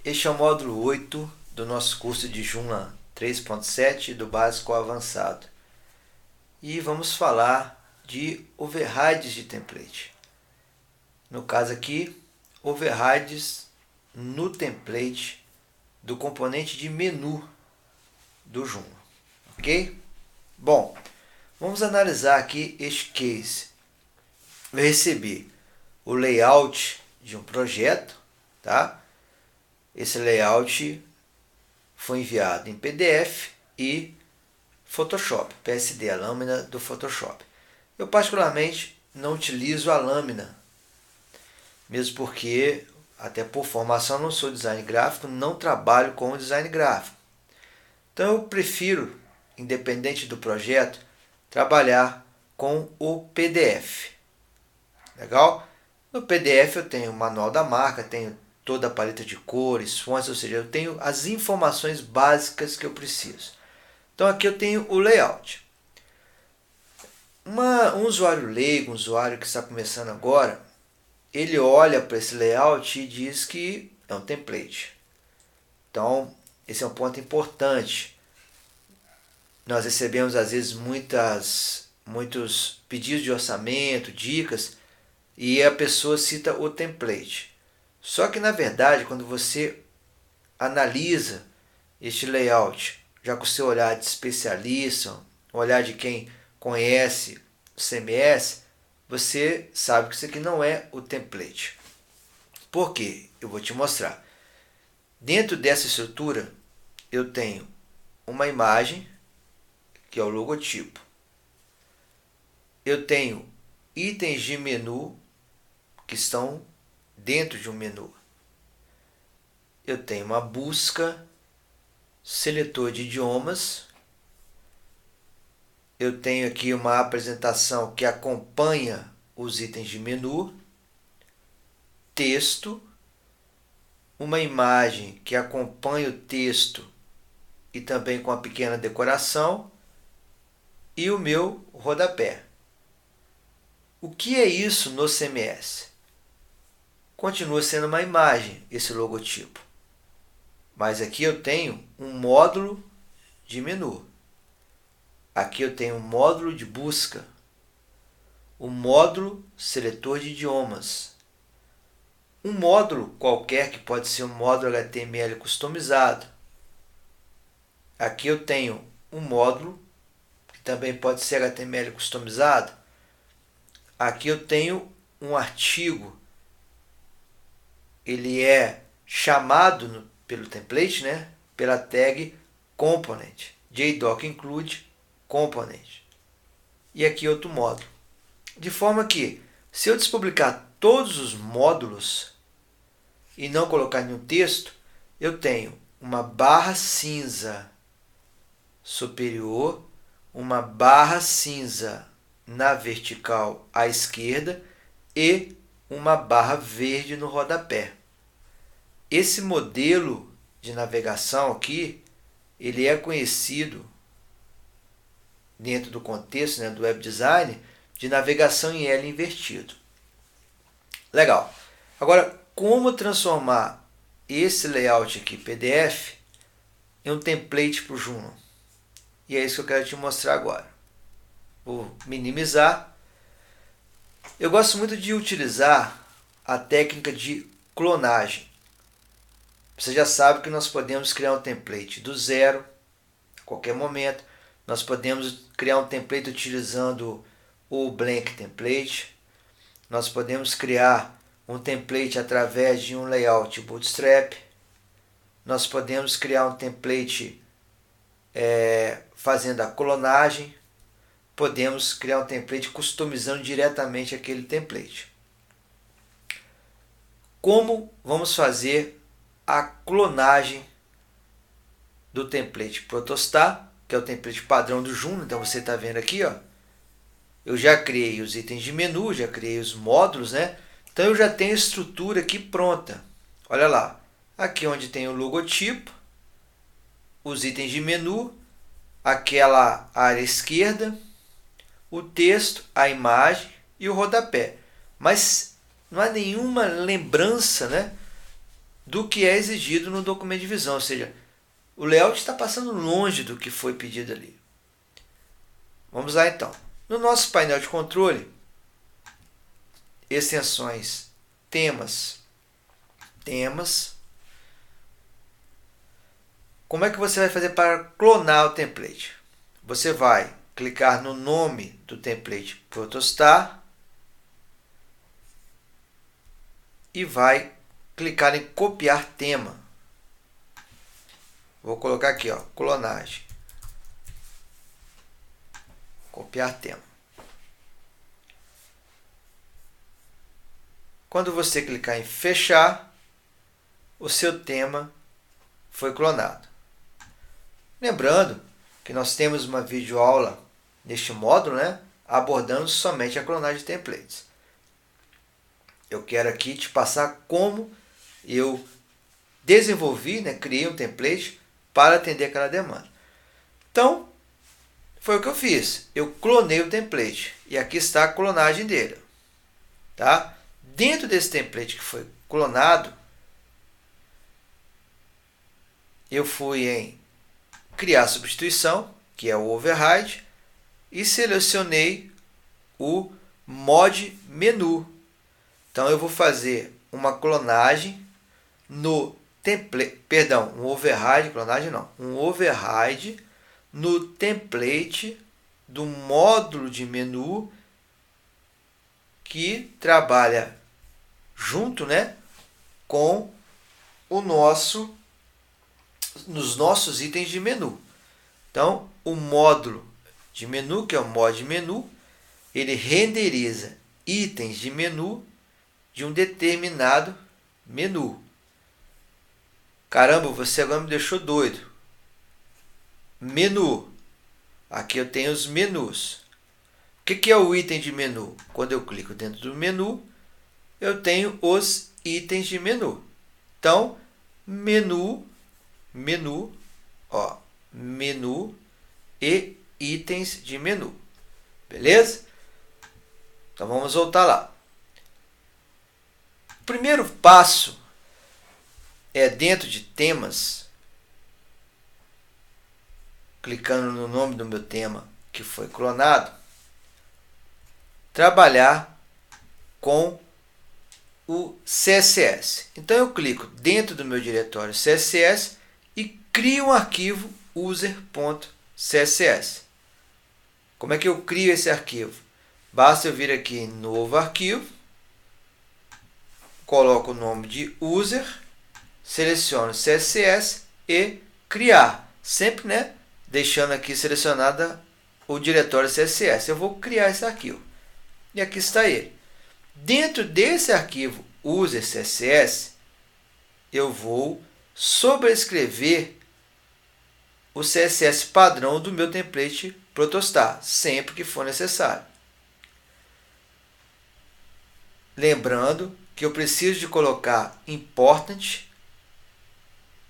Este é o módulo 8 do nosso curso de Joomla 3.7 do básico ao avançado. E vamos falar de overrides de template. No caso aqui, overrides no template do componente de menu do Joomla. Ok? Bom, vamos analisar aqui este case. Eu recebi o layout de um projeto, tá? Esse layout foi enviado em PDF e Photoshop, PSD, a lâmina do Photoshop. Eu particularmente não utilizo a lâmina, mesmo porque, até por formação, não sou design gráfico, não trabalho com design gráfico. Então eu prefiro, independente do projeto, trabalhar com o PDF. Legal? No PDF eu tenho o manual da marca, tenho toda a paleta de cores, fontes, ou seja, eu tenho as informações básicas que eu preciso. Então aqui eu tenho o layout. Um usuário leigo, um usuário que está começando agora, ele olha para esse layout e diz que é um template. Então, esse é um ponto importante. Nós recebemos às vezes muitos pedidos de orçamento, dicas, e a pessoa cita o template. Só que na verdade, quando você analisa este layout, já com o seu olhar de especialista, o olhar de quem conhece o CMS, você sabe que isso aqui não é o template. Por quê? Eu vou te mostrar. Dentro dessa estrutura, eu tenho uma imagem, que é o logotipo. Eu tenho itens de menu, que estão dentro de um menu. Eu tenho uma busca, seletor de idiomas. Eu tenho aqui uma apresentação que acompanha os itens de menu, texto, uma imagem que acompanha o texto e também com a pequena decoração, e o meu rodapé. O que é isso no CMS? Continua sendo uma imagem, esse logotipo. Mas aqui eu tenho um módulo de menu. Aqui eu tenho um módulo de busca, um módulo seletor de idiomas, um módulo qualquer que pode ser um módulo HTML customizado. Aqui eu tenho um módulo que também pode ser HTML customizado. Aqui eu tenho um artigo, ele é chamado pelo template, né, pela tag component, JDoc include component. E aqui outro módulo. De forma que, se eu despublicar todos os módulos e não colocar nenhum texto, eu tenho uma barra cinza superior, uma barra cinza na vertical à esquerda e uma barra verde no rodapé. Esse modelo de navegação aqui, ele é conhecido dentro do contexto, né, do web design, de navegação em L invertido. Legal. Agora, como transformar esse layout aqui, PDF, em um template para o Joomla? E é isso que eu quero te mostrar agora. Vou minimizar. Eu gosto muito de utilizar a técnica de clonagem. Você já sabe que nós podemos criar um template do zero, a qualquer momento. Nós podemos criar um template utilizando o blank template. Nós podemos criar um template através de um layout bootstrap. Nós podemos criar um template fazendo a clonagem. Podemos criar um template customizando diretamente aquele template. Como vamos fazer a clonagem do template Protostar, que é o template padrão do Joomla? Então você está vendo aqui, ó, eu já criei os itens de menu, já criei os módulos, né? Então eu já tenho a estrutura aqui pronta. Olha lá, aqui onde tem o logotipo, os itens de menu, aquela área esquerda, o texto, a imagem e o rodapé. Mas não há nenhuma lembrança, né, do que é exigido no documento de visão, ou seja, o layout está passando longe do que foi pedido ali. Vamos lá então. No nosso painel de controle, extensões, temas. Como é que você vai fazer para clonar o template? Você vai clicar no nome do template Protostar e vai clicar em copiar tema. Vou colocar aqui, ó, clonagem. Copiar tema. Quando você clicar em fechar, o seu tema foi clonado. Lembrando que nós temos uma videoaula neste módulo, né, abordando somente a clonagem de templates. Eu quero aqui te passar como eu desenvolvi, né, criei um template para atender aquela demanda. Então, foi o que eu fiz. Eu clonei o template e aqui está a clonagem dele. Tá? Dentro desse template que foi clonado, eu fui em criar substituição, que é o override, e selecionei o mod menu. Então eu vou fazer uma clonagem no template, um override, clonagem não, um override no template do módulo de menu que trabalha junto, né, com nos nossos itens de menu. Então, o módulo de menu, que é o mod menu, ele renderiza itens de menu de um determinado menu. Caramba, você agora me deixou doido. Menu. Aqui eu tenho os menus. O que é o item de menu? Quando eu clico dentro do menu, eu tenho os itens de menu. Então, menu e itens de menu. Beleza? Então, vamos voltar lá. O primeiro passo é dentro de temas, clicando no nome do meu tema que foi clonado, trabalhar com o CSS. Então eu clico dentro do meu diretório CSS e crio um arquivo user.css. Como é que eu crio esse arquivo? Basta eu vir aqui em novo arquivo, coloco o nome de user, seleciono CSS e criar. Sempre, né, deixando aqui selecionada o diretório CSS. Eu vou criar esse arquivo. E aqui está ele. Dentro desse arquivo user CSS, eu vou sobrescrever o CSS padrão do meu template Protostar, sempre que for necessário. Lembrando que eu preciso de colocar important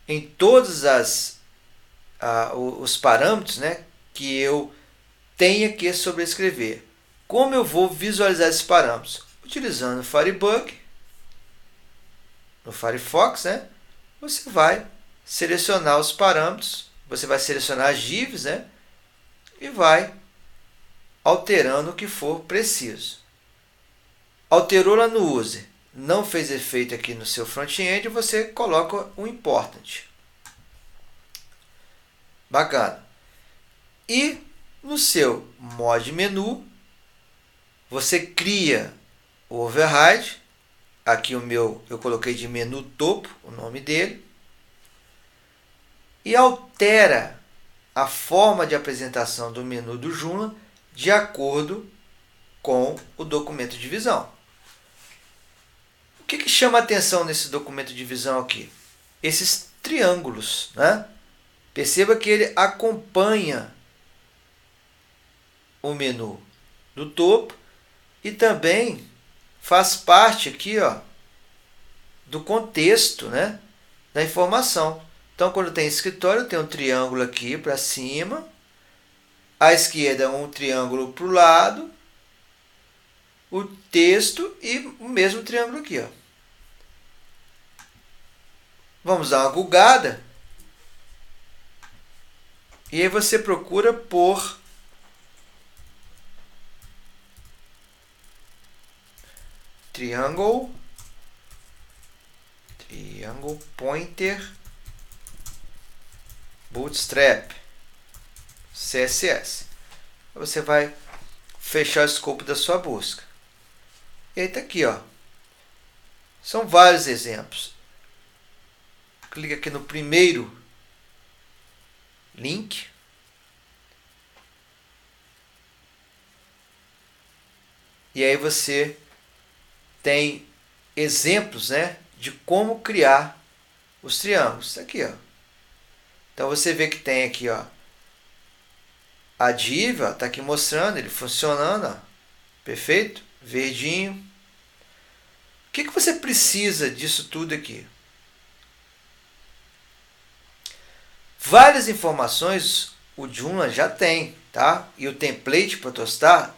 em todos os parâmetros, né, que eu tenha que sobrescrever. Como eu vou visualizar esses parâmetros? Utilizando o Firebug, no Firefox, né, você vai selecionar os parâmetros, você vai selecionar as divs, né, e vai alterando o que for preciso. Alterou lá no user, não fez efeito aqui no seu front-end, você coloca o important. Bacana. E no seu mod menu, você cria o override. Aqui o meu eu coloquei de menu topo, o nome dele. E altera a forma de apresentação do menu do Joomla de acordo com o documento de visão. O que chama a atenção nesse documento de visão aqui? Esses triângulos, né? Perceba que ele acompanha o menu do topo e também faz parte aqui, ó, do contexto, né, da informação. Então, quando tem escritório, tem um triângulo aqui para cima, à esquerda um triângulo para o lado, o texto e o mesmo triângulo aqui, ó. Vamos dar uma googada. E aí você procura por Triangle Pointer Bootstrap CSS. Você vai fechar o escopo da sua busca. E aí está aqui, ó. São vários exemplos. Clica aqui no primeiro link. E aí você tem exemplos, né, de como criar os triângulos. Isso aqui, ó. Então você vê que tem aqui, ó, a div, está aqui mostrando ele funcionando, ó. Perfeito? Verdinho. O que você precisa disso tudo aqui? Várias informações o Joomla já tem, tá? E o template Protostar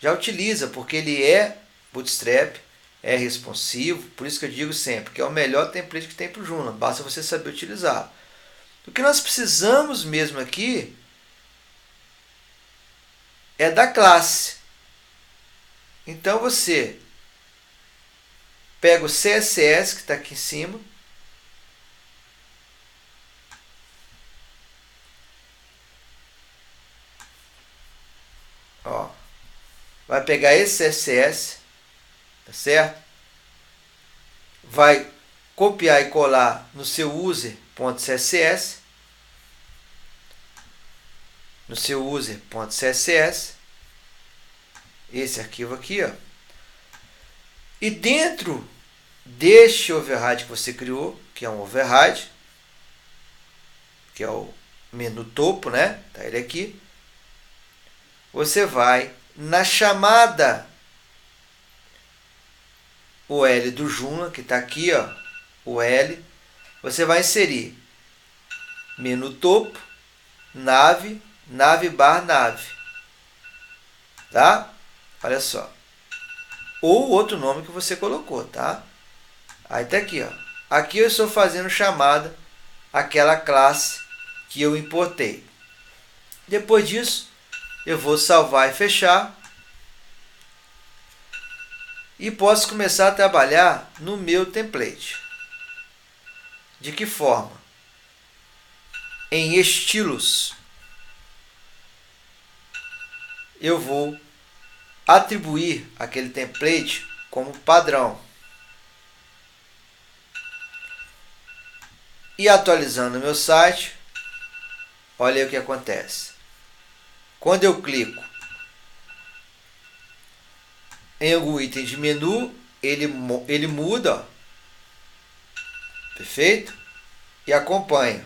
já utiliza, porque ele é Bootstrap, é responsivo, por isso que eu digo sempre que é o melhor template que tem para o Joomla, basta você saber utilizar. O que nós precisamos mesmo aqui é da classe. Então você pega o CSS que está aqui em cima, ó, vai pegar esse CSS, tá certo? Vai copiar e colar no seu user.css, esse arquivo aqui, ó. E dentro deste override que você criou, que é um override, que é o menu topo, né? Tá ele aqui. Você vai na chamada UL do Joomla, que está aqui, ó, UL, você vai inserir menu topo, nave bar nave, tá? Olha só. Ou outro nome que você colocou, tá? Aí tá aqui, ó. Aqui eu estou fazendo chamada àquela classe que eu importei. Depois disso, eu vou salvar e fechar. E posso começar a trabalhar no meu template. De que forma? Em estilos, eu vou atribuir aquele template como padrão. E atualizando o meu site, olha aí o que acontece. Quando eu clico em algum item de menu, ele muda, ó. Perfeito? E acompanha.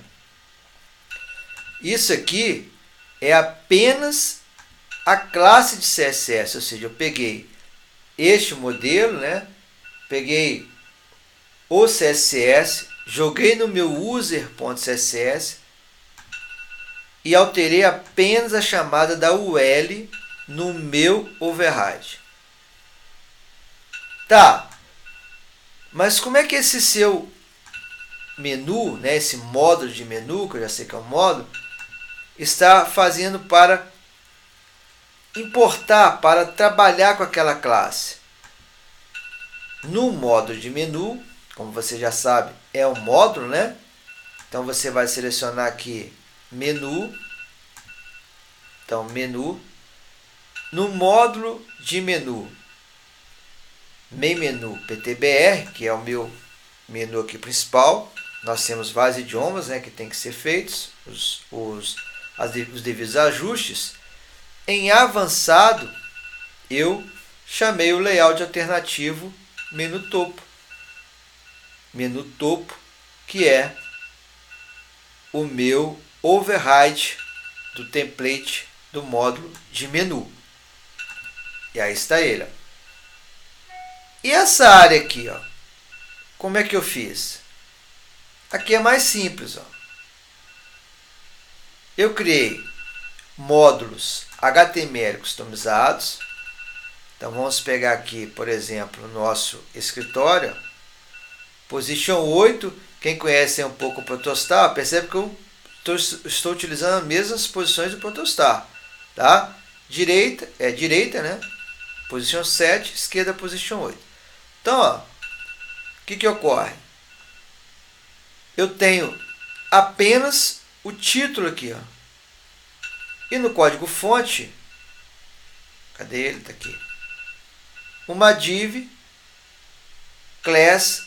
Isso aqui é apenas a classe de CSS, ou seja, eu peguei este modelo, né? Peguei o CSS, joguei no meu user.css e alterei apenas a chamada da UL no meu override. Tá, mas como é que esse seu menu, né, esse módulo de menu, que eu já sei que é um módulo, está fazendo para importar, para trabalhar com aquela classe? No módulo de menu, como você já sabe, é um módulo, né? Então você vai selecionar aqui menu. Então, menu. No módulo de menu, main menu PTBR, que é o meu menu aqui principal. Nós temos vários idiomas, né, que tem que ser feitos, os devidos ajustes. Em avançado, eu chamei o layout alternativo menu topo. Menu topo, que é o meu override do template do módulo de menu. E aí está ele, ó. E essa área aqui, ó, como é que eu fiz? Aqui é mais simples, ó. Eu criei módulos HTML customizados. Então vamos pegar aqui, por exemplo, o nosso escritório. Position 8, quem conhece um pouco o Protostar, percebe que eu estou utilizando as mesmas posições do Protostar, tá? Direita é direita, né? Position 7, esquerda, Position 8. Então, ó, o que ocorre? Eu tenho apenas o título aqui, ó. E no código fonte, cadê ele? Tá aqui. Uma div class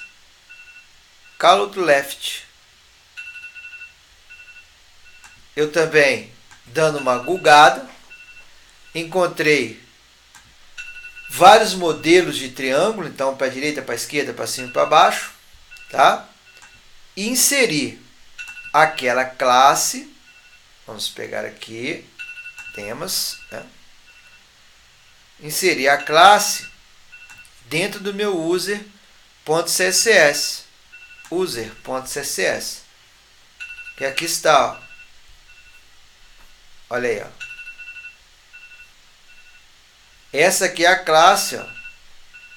call to left. Eu também, dando uma googada, encontrei vários modelos de triângulo, então para a direita, para a esquerda, para cima e para baixo, tá? E inseri aquela classe, vamos pegar aqui, temas, né? Inserir a classe dentro do meu user.css, user.css, que aqui está, ó. Olha aí, ó. Essa aqui é a classe, ó,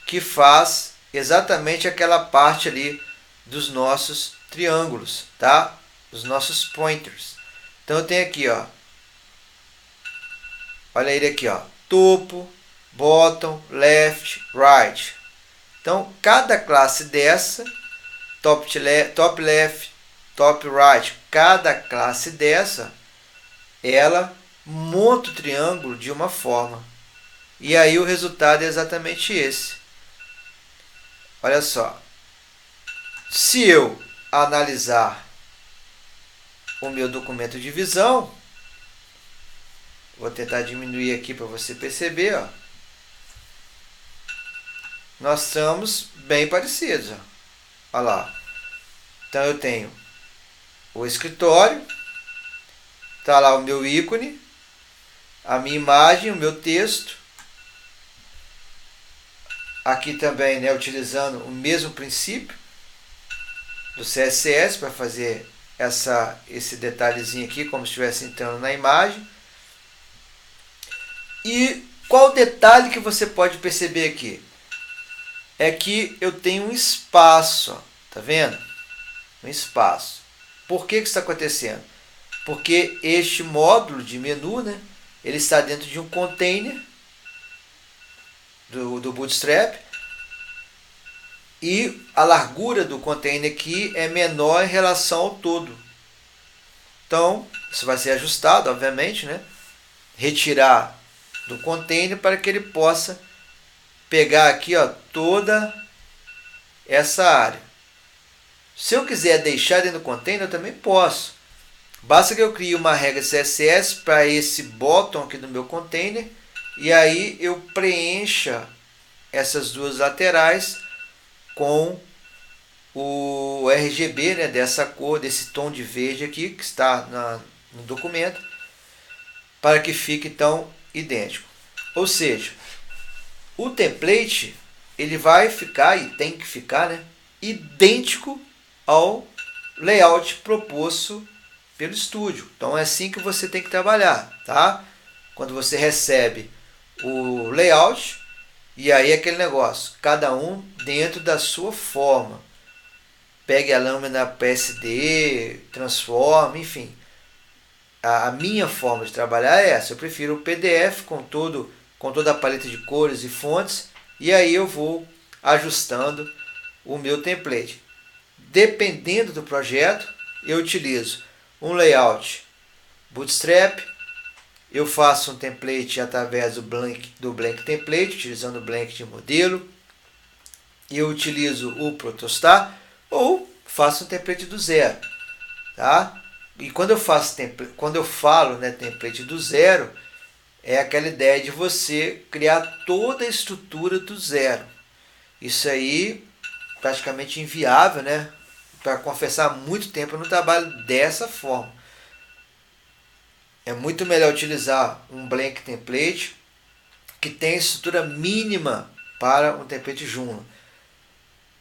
que faz exatamente aquela parte ali dos nossos triângulos, tá? Os nossos pointers. Então eu tenho aqui, ó. Olha ele aqui, ó. Topo, bottom, left, right. Então cada classe dessa, top left, top right, cada classe dessa, ela monta o triângulo de uma forma. E aí o resultado é exatamente esse. Olha só. Se eu analisar o meu documento de visão, vou tentar diminuir aqui para você perceber, ó. Nós estamos bem parecidos, ó. Olha lá. Então eu tenho o escritório, tá lá o meu ícone, a minha imagem, o meu texto. Aqui também, né, utilizando o mesmo princípio do CSS para fazer esse detalhezinho aqui, como se estivesse entrando na imagem. E qual o detalhe que você pode perceber aqui? É que eu tenho um espaço, ó, tá vendo? Um espaço. Por que isso está acontecendo? Porque este módulo de menu, né, ele está dentro de um container do Bootstrap, e a largura do container aqui é menor em relação ao todo. Então, isso vai ser ajustado, obviamente, né? Retirar do container para que ele possa pegar aqui, ó, toda essa área. Se eu quiser deixar dentro do container, eu também posso. Basta que eu crie uma regra CSS para esse bottom aqui do meu container, e aí eu preencha essas duas laterais com o RGB, né, dessa cor, desse tom de verde aqui que está no documento, para que fique então idêntico. Ou seja, o template ele vai ficar, e tem que ficar, né, idêntico ao layout proposto pelo estúdio. Então é assim que você tem que trabalhar, tá? Quando você recebe o layout, e aí aquele negócio, cada um dentro da sua forma. Pegue a lâmina PSD, transforme, enfim. A minha forma de trabalhar é essa. Eu prefiro o PDF com toda a paleta de cores e fontes, e aí eu vou ajustando o meu template. Dependendo do projeto, eu utilizo um layout Bootstrap, eu faço um template através do Blank Template, utilizando o Blank de modelo, eu utilizo o Protostar, ou faço um template do zero, tá? E quando eu falo, né, template do zero, é aquela ideia de você criar toda a estrutura do zero. Isso aí praticamente inviável, né? Para confessar, há muito tempo eu não trabalho dessa forma. É muito melhor utilizar um Blank Template que tem estrutura mínima para um template Joomla.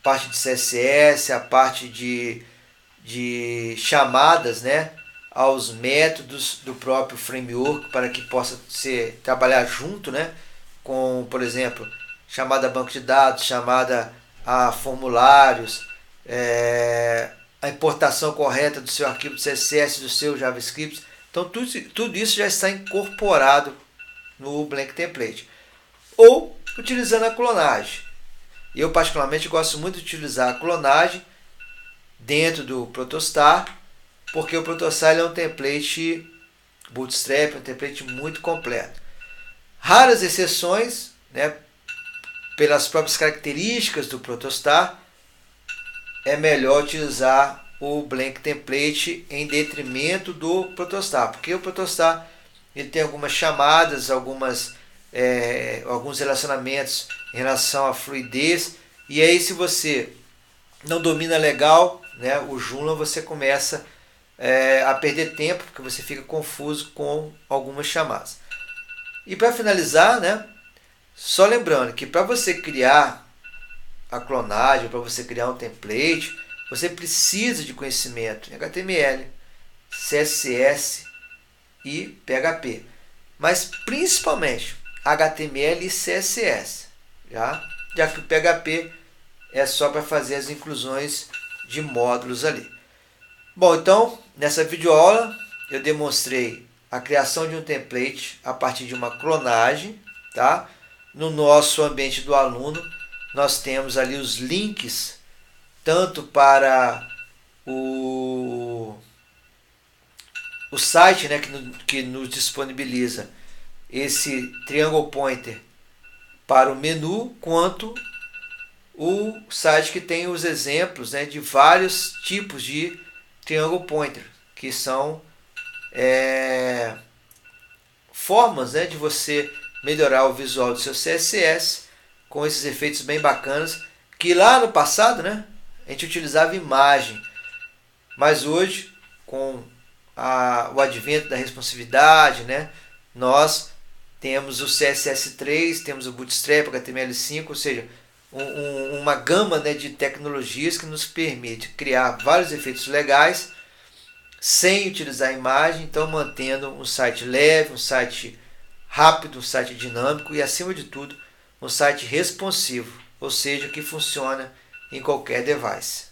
Parte de CSS, a parte de chamadas, né, aos métodos do próprio framework para que possa trabalhar junto, né, com, por exemplo, chamada a banco de dados, chamada a formulários, a importação correta do seu arquivo de CSS, do seu JavaScript. Então tudo isso já está incorporado no Blank Template. Ou utilizando a clonagem. Eu particularmente gosto muito de utilizar a clonagem dentro do Protostar, porque o Protostar é um template Bootstrap, um template muito completo. Raras exceções, né, pelas próprias características do Protostar, é melhor utilizar o Blank Template em detrimento do Protostar, porque o Protostar ele tem algumas chamadas, alguns relacionamentos em relação à fluidez, e aí se você não domina legal, né, o Joomla, você começa a perder tempo, porque você fica confuso com algumas chamadas. E para finalizar, né, só lembrando que para você criar a clonagem, para você criar um template, você precisa de conhecimento em HTML, CSS e PHP. Mas principalmente HTML e CSS, já que o PHP é só para fazer as inclusões de módulos ali. Bom, então, nessa videoaula eu demonstrei a criação de um template a partir de uma clonagem, tá? No nosso ambiente do aluno, nós temos ali os links, tanto para o site, né, que nos disponibiliza esse Triangle Pointer para o menu, quanto o site que tem os exemplos, né, de vários tipos de Triangle Pointer, que são formas, né, de você melhorar o visual do seu CSS com esses efeitos bem bacanas, que lá no passado, né, a gente utilizava imagem, mas hoje, com o advento da responsividade, né, nós temos o CSS3, temos o Bootstrap, HTML5, ou seja, uma gama, né, de tecnologias que nos permite criar vários efeitos legais sem utilizar a imagem, então mantendo um site leve, um site rápido, um site dinâmico e, acima de tudo, um site responsivo, ou seja, que funciona em qualquer device.